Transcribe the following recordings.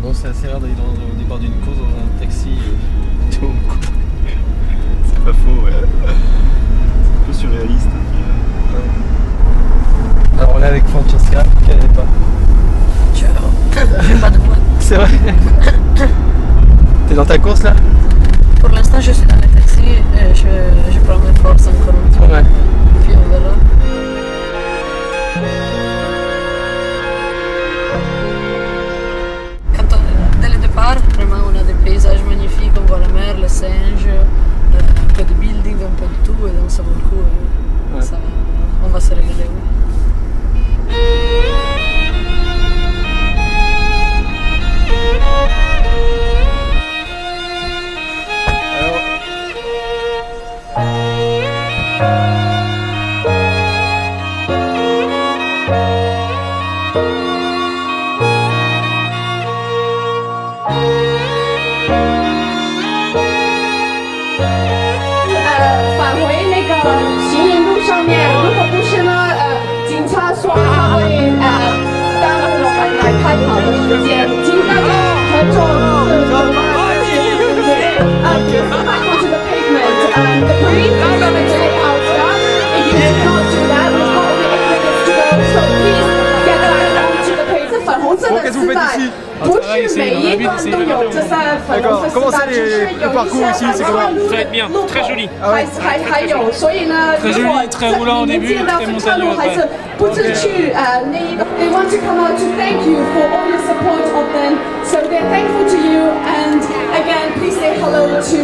Bon, c'est assez rare d'aller au départ d'une course dans un taxi. C'est pas faux, ouais. C'est un peu surréaliste. Alors on est avec Francesca, qu'elle n'est pas. J'ai pas de voix. C'est vrai. T'es dans ta course là? Pour l'instant, je suis dans le taxi et je prends mes forces encore un peu. Ouais. Puis on verra. Dès le départ, vraiment, on a des paysages magnifiques, on voit la mer, les singes, un peu de building, un peu de tout, et donc ça vaut le coup. Ouais. On va se régaler. Oui. Qu'est-ce que vous faites ici? D'accord. Comment c'est le parcours ici? C'est comment? Ça va être bien, très joli. Ah ouais. Très joli, très roulant au début, très montagneux après. They want to come out to thank you for all your support of them. So they're thankful to you, and again, please say hello to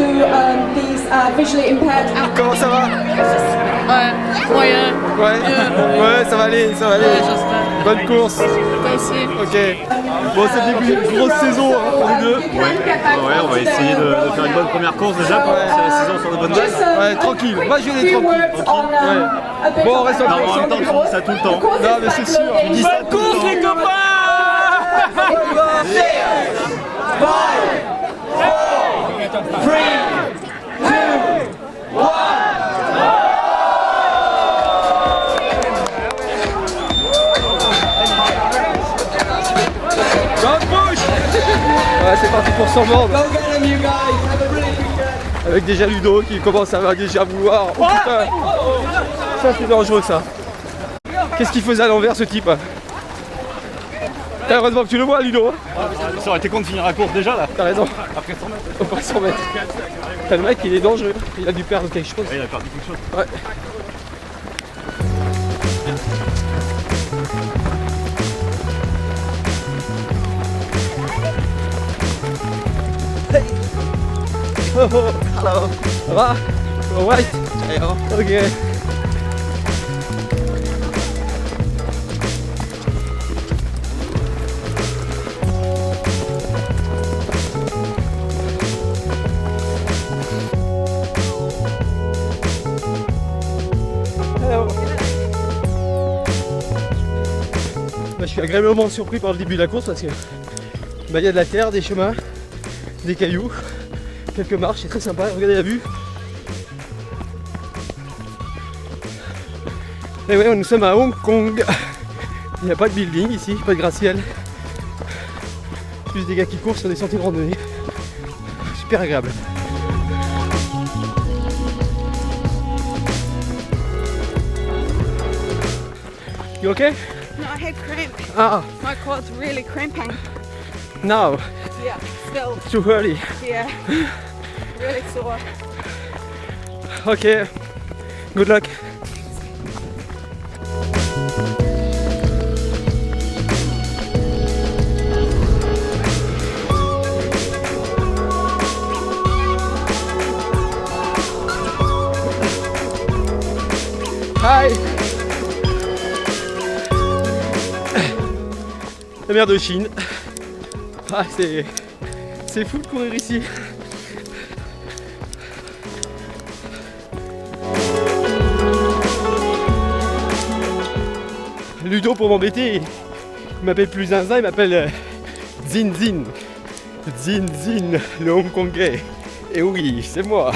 these visually impaired. Comment ça va? Ouais, moyen. Ouais, ça va aller, ça va aller. J'espère. Bonne course. Toi aussi. Ok. Bon, c'est le début d'une grosse saison hein, pour les deux. Ouais, on va essayer de faire une bonne première course déjà pour lancer la saison sur de bonnes bases. Ouais, tranquille. Moi, je vais aller tranquille. Ouais. Bon, on reste en Non, en même temps, tu dis ça tout le temps. Non, mais c'est sûr. Tu dis ça tout le temps. Les copains! Ouais, c'est parti pour 100 bornes. Avec déjà Ludo qui commence à déjà vouloir. Oh putain! Ça c'est dangereux ça. Qu'est-ce qu'il faisait à l'envers ce type? T'as heureusement que tu le vois Ludo. Ça aurait été con de finir la course déjà là. T'as raison. Après 100 mètres. Après 100 mètres. T'as le mec il est dangereux. Il a dû perdre quelque chose. Ouais, il a perdu quelque chose. Ouais. Oh, hello. Ça va? Alright. Ok. Hello. Bah, je suis agréablement surpris par le début de la course parce que bah, y a de la terre, des chemins, des cailloux. Quelques marches, c'est très sympa, regardez la vue. Et ouais, nous sommes à Hong Kong. Il n'y a pas de building ici, pas de gratte-ciel. Juste des gars qui courent sur des sentiers de randonnée. Super agréable. You okay? No, I had cramp. Ah, My quad's really cramping. now, Yeah, still. too early. Yeah. Really sore. Okay, good luck. Hi. La mer de Chine. Ah, c'est fou de courir ici. Ludo, pour m'embêter, il m'appelle plus Zinzin, il m'appelle Zin Zin. Zin Zin, le Hongkongais. Et oui, c'est moi.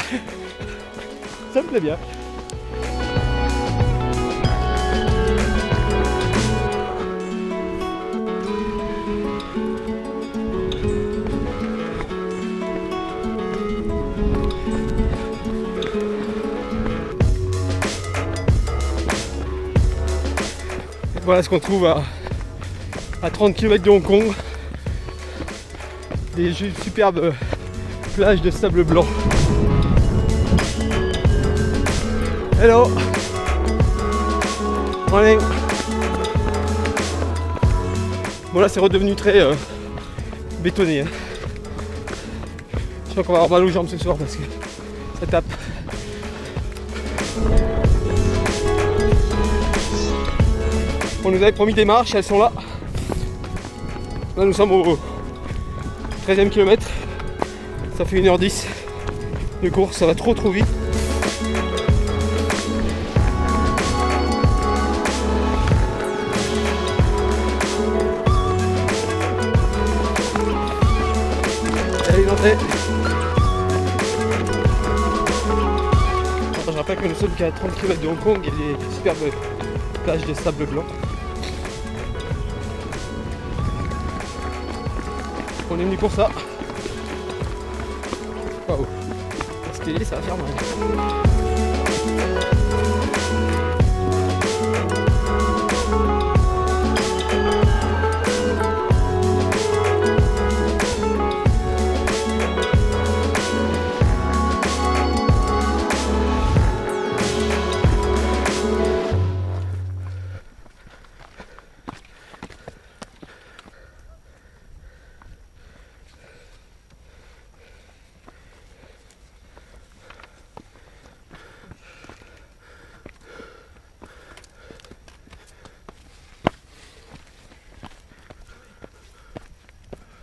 Ça me plaît bien. Voilà ce qu'on trouve à 30 km de Hong Kong. Des superbes plages de sable blanc. Hello! Morning! Bon là c'est redevenu très bétonné. Hein. Je crois qu'on va avoir mal aux jambes ce soir parce que ça tape. On nous avait promis des marches, elles sont là. Là nous sommes au 13e kilomètre. Ça fait 1h10 de course, ça va trop vite. Allez, l'entrée. Je rappelle que nous sommes qu'à 30 km de Hong Kong et des superbes plages de sable blanc. On est venu pour ça. Waouh. Parce que ça va faire mal.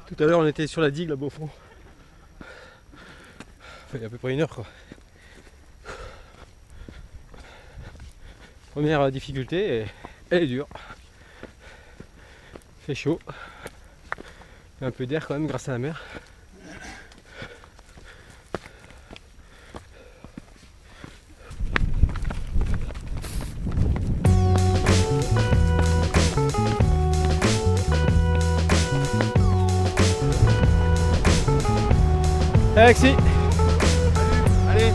Tout à l'heure on était sur la digue là-bas au fond. Il y a à peu près 1 heure quoi. Première difficulté, elle est dure. Il fait chaud. Il y a un peu d'air quand même grâce à la mer. Alexis. Allez.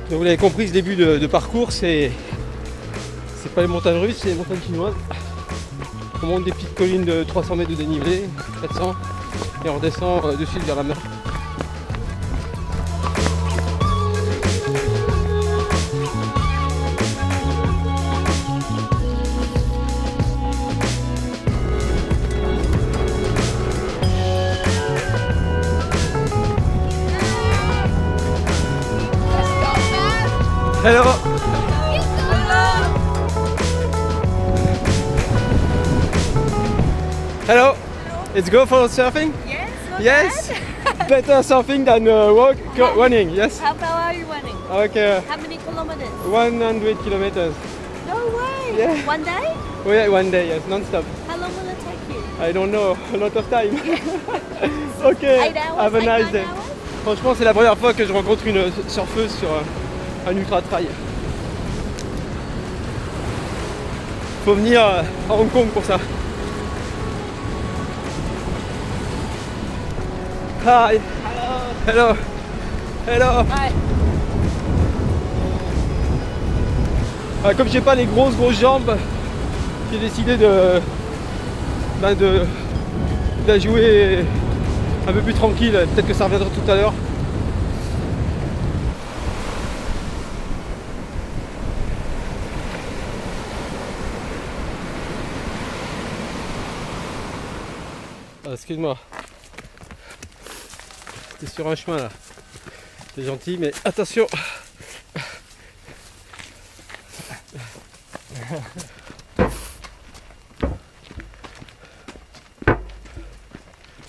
Donc vous l'avez compris, ce début de parcours, c'est pas les montagnes russes, c'est les montagnes chinoises. On monte des petites collines de 300 mètres de dénivelé, 400, et on redescend de suite vers la mer. Hello! Hello! Let's go for surfing? Yes, not Yes! Better surfing than running, yes? How far are you running? Okay, How many kilometers? 100 kilometers. No way! Yeah. One day? Oh yeah, one day, yes, non-stop. How long will it take you? I don't know, a lot of time. Okay, 8 hours? have a 8, nice 9 day. hours? Franchement, c'est la première fois que je rencontre une surfeuse sur un ultra trail. Faut venir à Hong Kong pour ça. Hi. Hello. Hello. Hi. Comme j'ai pas les grosses jambes, j'ai décidé de la jouer un peu plus tranquille. Peut-être que ça reviendra tout à l'heure. Ah, excuse-moi. T'es sur un chemin là. C'est gentil, mais attention.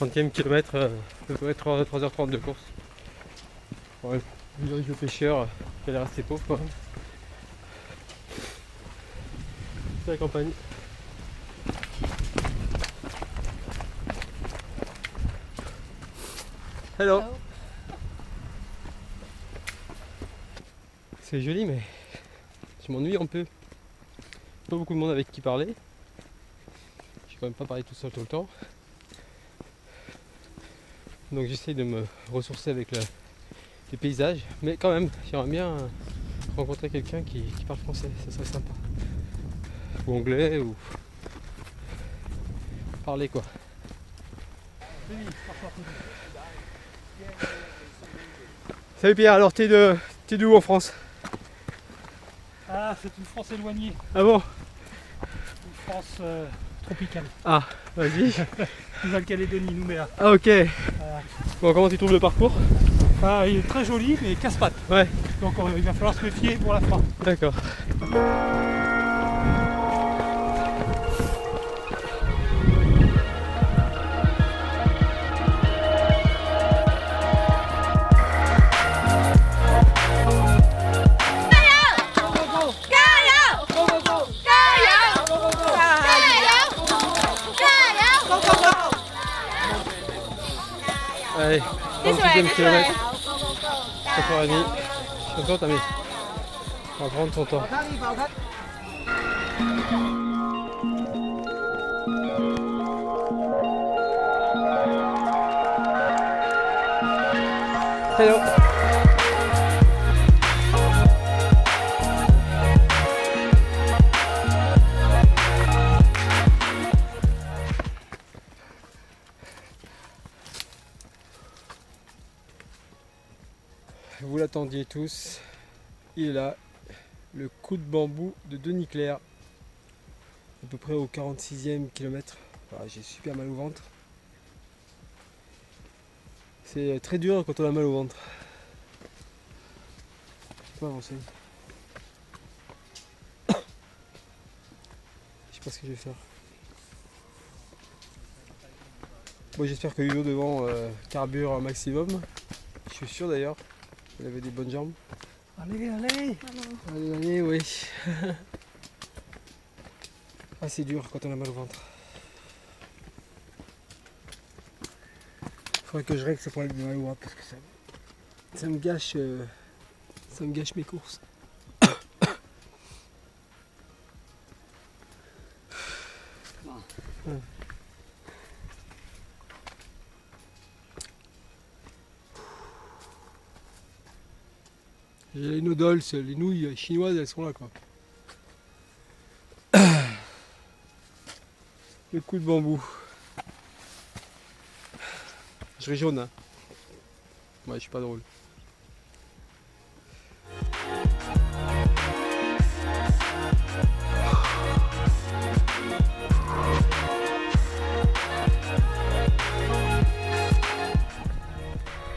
30e kilomètre, à peu près 3h30 de course. Ouais, le pêcheur qui a l'air assez pauvre quand même. C'est la campagne. Hello. C'est joli mais je m'ennuie un peu. Pas beaucoup de monde avec qui parler. Je vais quand même pas parler tout seul tout le temps. Donc j'essaye de me ressourcer avec les paysages. Mais quand même, j'aimerais bien rencontrer quelqu'un qui parle français, ça serait sympa. Ou anglais ou parler quoi. Salut Pierre, alors t'es d'où en France? Ah, c'est une France éloignée, Ah bon? une France tropicale. Ah, vas-y. Nouvelle-Calédonie, Nouméa. Ah ok. Bon, comment tu trouves le parcours? Ah, il est très joli, mais casse-pattes. Ouais, Donc il va falloir se méfier pour la fin. d'accord. Allez, 36e kilomètre, 4h30. Je suis content, mais on va prendre son temps. Hello. Vous l'attendiez tous, il est là, le coup de bambou de Denis Clair, à peu près au 46e kilomètre. Voilà, j'ai super mal au ventre. C'est très dur quand on a mal au ventre. Je peux avancer. Je sais pas ce que je vais faire. Bon, j'espère que Ludo devant carbure un maximum. Je suis sûr d'ailleurs. Il avait des bonnes jambes. Allez, allez! Allez, oui. Ah, c'est dur quand on a mal au ventre. Faudrait que je règle ce problème de mal au ventre parce que ça me gâche mes courses. Ouais. Les noodles, les nouilles chinoises, elles sont là quoi. Le coup de bambou. Je serai jaune hein. Ouais, je suis pas drôle.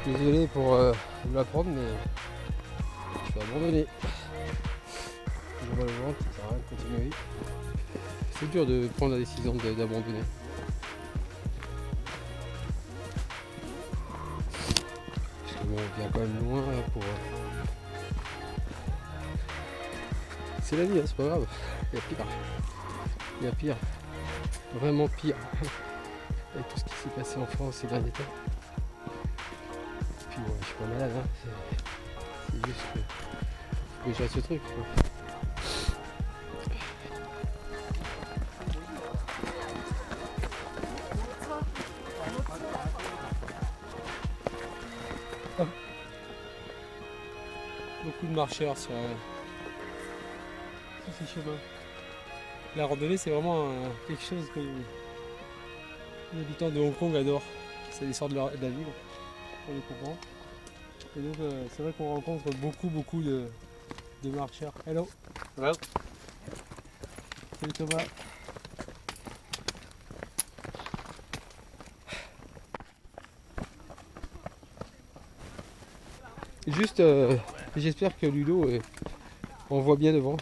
Désolé pour vous l'apprendre mais je vais abandonner. J'ai mal au ventre, ça sert à rien de continuer. C'est dur de prendre la décision d'abandonner. Parce que bon, on vient quand même loin pour... C'est la vie, hein, c'est pas grave. Il y a pire. Il y a pire. Vraiment pire. Avec tout ce qui s'est passé en France ces derniers temps. Puis bon, je suis pas malade, hein. C'est juste que faut que je fasse ce truc. Quoi. Beaucoup de marcheurs sur ces chemins. La randonnée, c'est vraiment quelque chose que les habitants de Hong Kong adorent. C'est l'essor de la ville, on les comprend. Et donc, c'est vrai qu'on rencontre beaucoup de marcheurs. Hello. Hello. Salut Thomas. Juste, j'espère que Ludo en voit bien devant.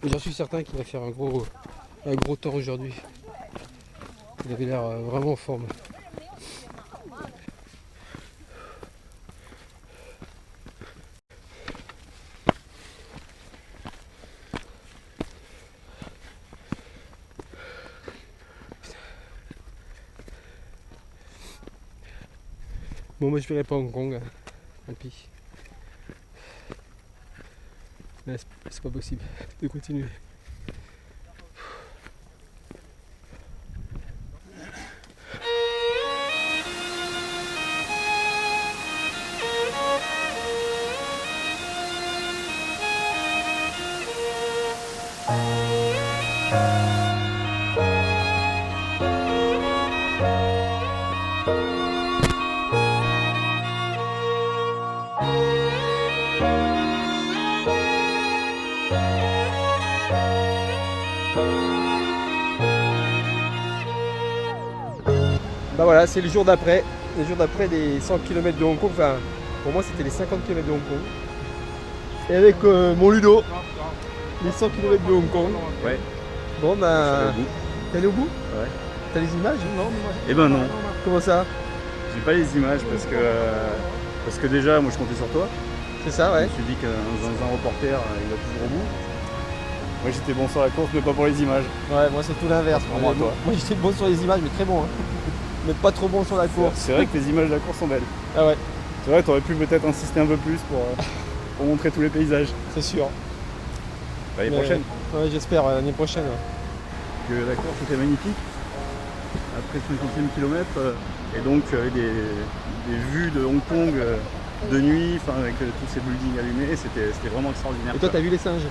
Et j'en suis certain qu'il va faire un gros temps aujourd'hui. Il avait l'air vraiment en forme. Bon, moi je verrai pas Hong Kong, tant pis. Là, c'est pas possible de continuer. Bah voilà, c'est le jour d'après des 100 km de Hong Kong, enfin pour moi c'était les 50 km de Hong Kong. Et avec mon Ludo, les 100 km de Hong Kong. Ouais. Bon bah, t'es allé au bout? Ouais. T'as les images? Non. Eh ben non, Comment ça? j'ai pas les images parce que déjà moi je comptais sur toi. C'est ça, Je ouais. me suis dit qu'un reporter il va toujours au bout. Moi j'étais bon sur la course mais pas pour les images. Ouais, moi c'est tout l'inverse. Contrairement à toi. Moi j'étais bon sur les images, mais très bon. Hein. Mais pas trop bon sur la course. C'est vrai que les images de la course sont belles. Ah ouais, C'est vrai, t'aurais pu peut-être insister un peu plus pour montrer tous les paysages. c'est sûr. L'année Mais- prochaine. Ouais, j'espère, l'année prochaine. Ouais. Que la course était magnifique. Après le 50e kilomètre, et donc des vues de Hong Kong de nuit, avec tous ces buildings allumés, c'était vraiment extraordinaire. Et toi, t'as vu les singes?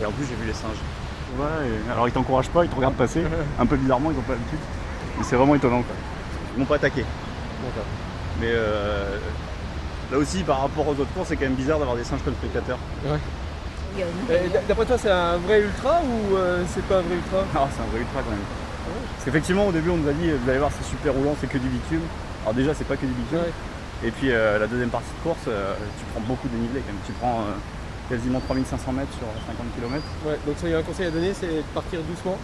Et en plus j'ai vu les singes. Ouais, alors ils t'encouragent pas, ils te regardent passer, un peu bizarrement, ils ont pas l'habitude. Mais c'est vraiment étonnant quoi. Ils m'ont pas attaqué. D'accord. Mais là aussi par rapport aux autres courses, c'est quand même bizarre d'avoir des singes comme spectateurs. D'après toi, c'est un vrai ultra ou c'est pas un vrai ultra? Ah, c'est un vrai ultra quand même. Parce qu'effectivement au début on nous a dit vous allez voir c'est super roulant, c'est que du bitume. Alors déjà c'est pas que du bitume. Ouais. Et puis la deuxième partie de course, tu prends beaucoup de dénivelé quand même. Tu prends quasiment 3500 mètres sur 50 km. Ouais, donc il y a un conseil à donner, c'est de partir doucement.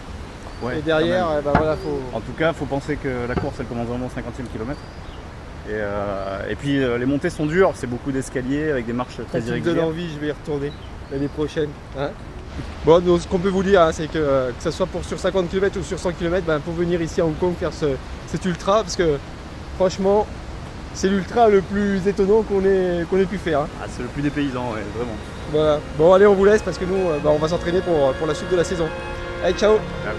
Ouais, Et derrière, quand même. bah voilà, faut. En tout cas, faut penser que la course elle commence vraiment au 50e kilomètre. Et puis les montées sont dures, c'est beaucoup d'escaliers avec des marches Ça très me donne irrégulières. envie, je vais y retourner l'année prochaine. Hein. Bon, donc, ce qu'on peut vous dire, hein, c'est que ce soit sur 50 km ou sur 100 km, ben, pour venir ici à Hong Kong faire cet ultra, parce que franchement, c'est l'ultra le plus étonnant qu'on ait pu faire. Hein. Ah, c'est le plus dépaysant, ouais, vraiment. Voilà. Bon, allez, on vous laisse parce que nous, on va s'entraîner pour la suite de la saison. Allez, ciao! Ciao.